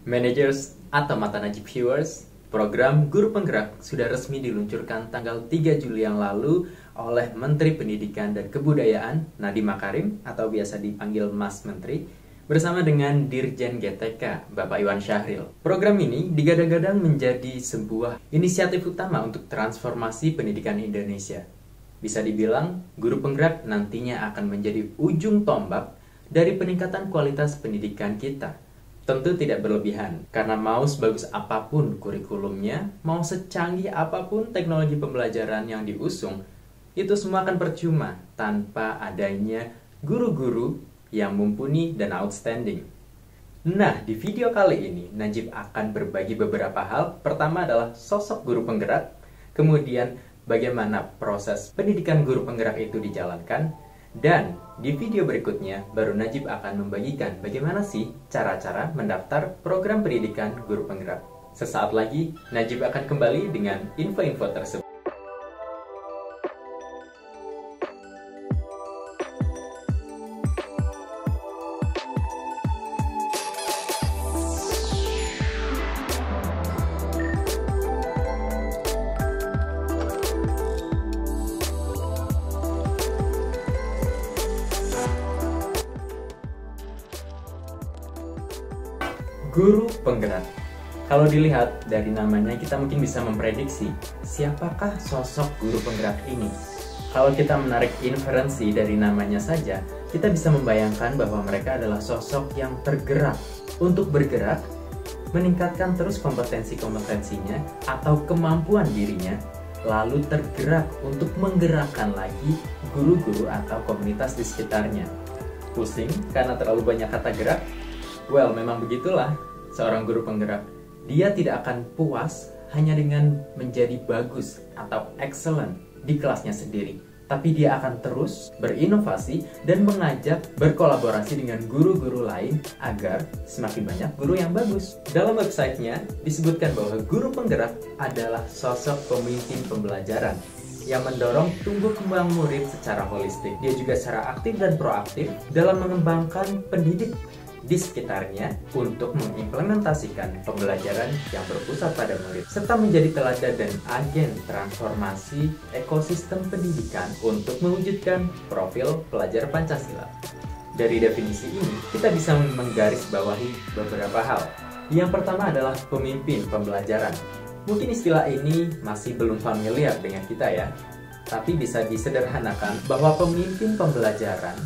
Managers atau mata najib viewers, program Guru Penggerak sudah resmi diluncurkan tanggal 3 Juli yang lalu oleh Menteri Pendidikan dan Kebudayaan Nadiem Makarim atau biasa dipanggil Mas Menteri bersama dengan Dirjen GTK Bapak Iwan Syahril. Program ini digadang-gadang menjadi sebuah inisiatif utama untuk transformasi pendidikan Indonesia. Bisa dibilang, Guru Penggerak nantinya akan menjadi ujung tombak dari peningkatan kualitas pendidikan kita. Tentu tidak berlebihan, karena mau sebagus apapun kurikulumnya, mau secanggih apapun teknologi pembelajaran yang diusung, itu semua akan percuma tanpa adanya guru-guru yang mumpuni dan outstanding. Nah, di video kali ini, Najib akan berbagi beberapa hal. Pertama adalah sosok guru penggerak, kemudian bagaimana proses pendidikan guru penggerak itu dijalankan, dan di video berikutnya baru Najib akan membagikan bagaimana sih cara-cara mendaftar program pendidikan guru penggerak. Sesaat lagi, Najib akan kembali dengan info-info tersebut. Guru Penggerak. Kalau dilihat dari namanya, kita mungkin bisa memprediksi siapakah sosok guru penggerak ini. Kalau kita menarik inferensi dari namanya saja, kita bisa membayangkan bahwa mereka adalah sosok yang tergerak untuk bergerak, meningkatkan terus kompetensi-kompetensinya atau kemampuan dirinya, lalu tergerak untuk menggerakkan lagi guru-guru atau komunitas di sekitarnya. Pusing karena terlalu banyak kata gerak? Well, memang begitulah seorang guru penggerak. Dia tidak akan puas hanya dengan menjadi bagus atau excellent di kelasnya sendiri, tapi dia akan terus berinovasi dan mengajak berkolaborasi dengan guru-guru lain agar semakin banyak guru yang bagus. Dalam websitenya disebutkan bahwa guru penggerak adalah sosok pemimpin pembelajaran yang mendorong tumbuh kembang murid secara holistik. Dia juga secara aktif dan proaktif dalam mengembangkan pendidik di sekitarnya untuk mengimplementasikan pembelajaran yang berpusat pada murid, serta menjadi teladan dan agen transformasi ekosistem pendidikan untuk mewujudkan profil pelajar Pancasila. Dari definisi ini, kita bisa menggarisbawahi beberapa hal. Yang pertama adalah pemimpin pembelajaran. Mungkin istilah ini masih belum familiar dengan kita ya, tapi bisa disederhanakan bahwa pemimpin pembelajaran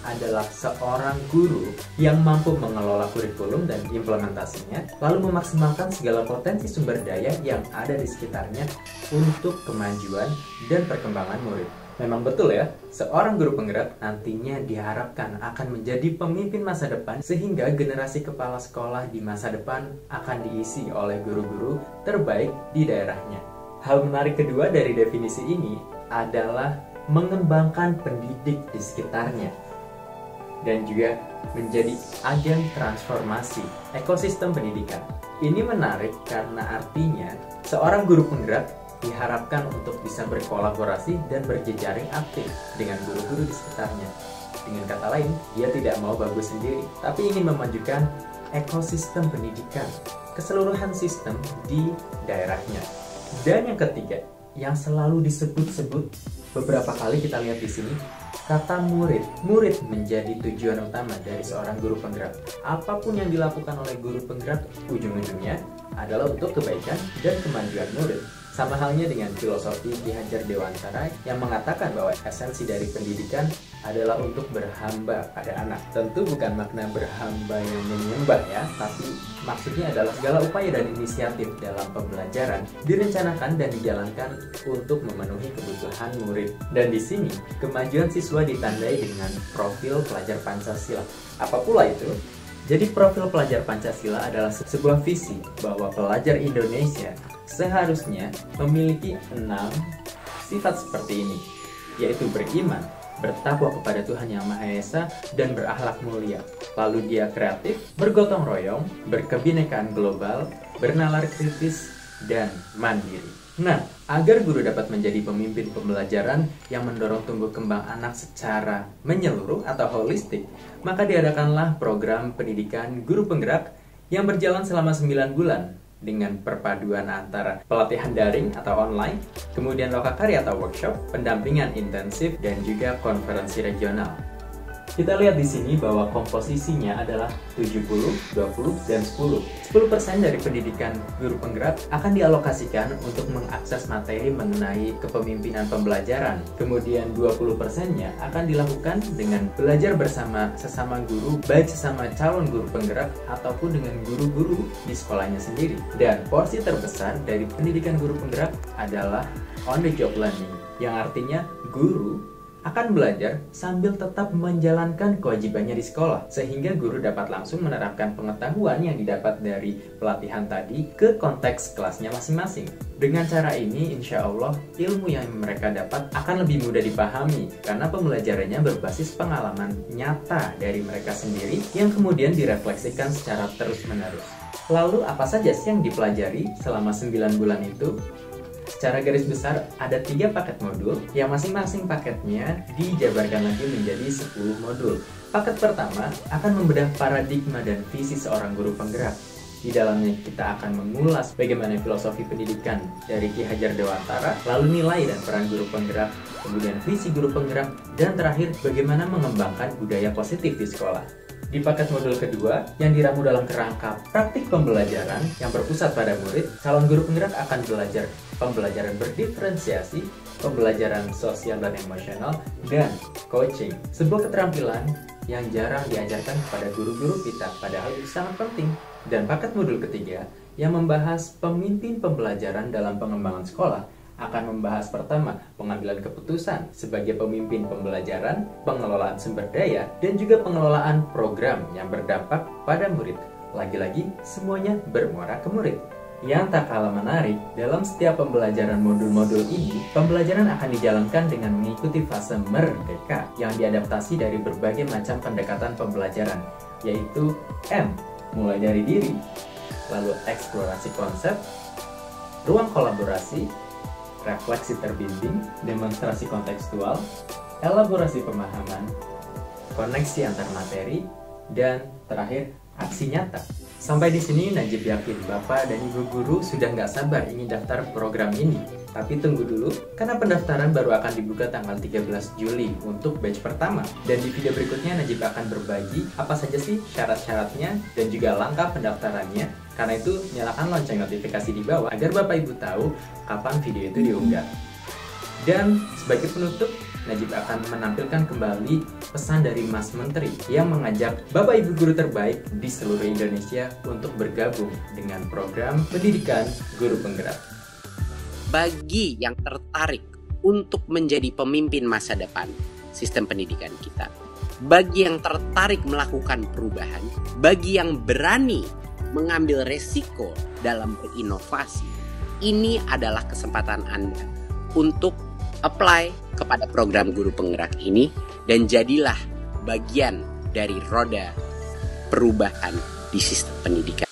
adalah seorang guru yang mampu mengelola kurikulum dan implementasinya, lalu memaksimalkan segala potensi sumber daya yang ada di sekitarnya untuk kemajuan dan perkembangan murid. Memang betul ya, seorang guru penggerak nantinya diharapkan akan menjadi pemimpin masa depan, sehingga generasi kepala sekolah di masa depan akan diisi oleh guru-guru terbaik di daerahnya. Hal menarik kedua dari definisi ini adalah mengembangkan pendidik di sekitarnya dan juga menjadi agen transformasi ekosistem pendidikan. Ini menarik karena artinya seorang guru penggerak diharapkan untuk bisa berkolaborasi dan berjejaring aktif dengan guru-guru di sekitarnya. Dengan kata lain, dia tidak mau bagus sendiri, tapi ingin memajukan ekosistem pendidikan, keseluruhan sistem di daerahnya. Dan yang ketiga, yang selalu disebut-sebut beberapa kali kita lihat di sini, kata murid. Murid menjadi tujuan utama dari seorang guru penggerak. Apapun yang dilakukan oleh guru penggerak, ujung-ujungnya adalah untuk kebaikan dan kemajuan murid. Sama halnya dengan filosofi Ki Hajar Dewantara yang mengatakan bahwa esensi dari pendidikan adalah untuk berhamba pada anak. Tentu bukan makna berhamba yang menyembah ya, tapi maksudnya adalah segala upaya dan inisiatif dalam pembelajaran direncanakan dan dijalankan untuk memenuhi kebutuhan murid. Dan di sini, kemajuan siswa ditandai dengan profil pelajar Pancasila. Apa pula itu? Jadi profil pelajar Pancasila adalah sebuah visi bahwa pelajar Indonesia seharusnya memiliki 6 sifat seperti ini, yaitu beriman, bertakwa kepada Tuhan Yang Maha Esa, dan berakhlak mulia. Lalu dia kreatif, bergotong royong, berkebinekaan global, bernalar kritis, dan mandiri. Nah, agar guru dapat menjadi pemimpin pembelajaran yang mendorong tumbuh kembang anak secara menyeluruh atau holistik, maka diadakanlah program pendidikan guru penggerak yang berjalan selama 9 bulan dengan perpaduan antara pelatihan daring atau online, kemudian lokakarya atau workshop, pendampingan intensif, dan juga konferensi regional. Kita lihat di sini bahwa komposisinya adalah 70, 20, dan 10. 10% dari pendidikan guru penggerak akan dialokasikan untuk mengakses materi mengenai kepemimpinan pembelajaran. Kemudian 20%-nya akan dilakukan dengan belajar bersama sesama guru, baik sesama calon guru penggerak ataupun dengan guru-guru di sekolahnya sendiri. Dan porsi terbesar dari pendidikan guru penggerak adalah on the job learning, yang artinya guru akan belajar sambil tetap menjalankan kewajibannya di sekolah, sehingga guru dapat langsung menerapkan pengetahuan yang didapat dari pelatihan tadi ke konteks kelasnya masing-masing. Dengan cara ini, insya Allah ilmu yang mereka dapat akan lebih mudah dipahami karena pembelajarannya berbasis pengalaman nyata dari mereka sendiri yang kemudian direfleksikan secara terus-menerus. Lalu apa saja sih yang dipelajari selama 9 bulan itu? Secara garis besar ada 3 paket modul yang masing-masing paketnya dijabarkan lagi menjadi 10 modul. Paket pertama akan membedah paradigma dan visi seorang guru penggerak. Di dalamnya kita akan mengulas bagaimana filosofi pendidikan dari Ki Hajar Dewantara, lalu nilai dan peran guru penggerak, kemudian visi guru penggerak, dan terakhir bagaimana mengembangkan budaya positif di sekolah. Di paket modul kedua, yang diramu dalam kerangka praktik pembelajaran yang berpusat pada murid, calon guru penggerak akan belajar pembelajaran berdiferensiasi, pembelajaran sosial dan emosional, dan coaching. Sebuah keterampilan yang jarang diajarkan kepada guru-guru kita, padahal itu sangat penting. Dan paket modul ketiga, yang membahas pemimpin pembelajaran dalam pengembangan sekolah, akan membahas pertama, pengambilan keputusan sebagai pemimpin pembelajaran, pengelolaan sumber daya, dan juga pengelolaan program yang berdampak pada murid. Lagi-lagi, semuanya bermuara ke murid. Yang tak kalah menarik, dalam setiap pembelajaran modul-modul ini, pembelajaran akan dijalankan dengan mengikuti fase merdeka yang diadaptasi dari berbagai macam pendekatan pembelajaran, yaitu M, mulai dari diri, lalu eksplorasi konsep, ruang kolaborasi, refleksi terbimbing, demonstrasi kontekstual, elaborasi pemahaman, koneksi antar materi, dan terakhir aksi nyata. Sampai di sini Najib yakin Bapak dan Ibu guru sudah nggak sabar ingin daftar program ini. Tapi tunggu dulu, karena pendaftaran baru akan dibuka tanggal 13 Juli untuk batch pertama. Dan di video berikutnya Najib akan berbagi apa saja sih syarat-syaratnya dan juga langkah pendaftarannya. Karena itu nyalakan lonceng notifikasi di bawah agar Bapak Ibu tahu kapan video itu diunggah. Dan sebagai penutup, Najib akan menampilkan kembali pesan dari Mas Menteri yang mengajak Bapak Ibu guru terbaik di seluruh Indonesia untuk bergabung dengan program pendidikan guru penggerak. Bagi yang tertarik untuk menjadi pemimpin masa depan sistem pendidikan kita, bagi yang tertarik melakukan perubahan, bagi yang berani mengambil resiko dalam berinovasi, ini adalah kesempatan Anda untuk apply kepada program guru penggerak ini dan jadilah bagian dari roda perubahan di sistem pendidikan.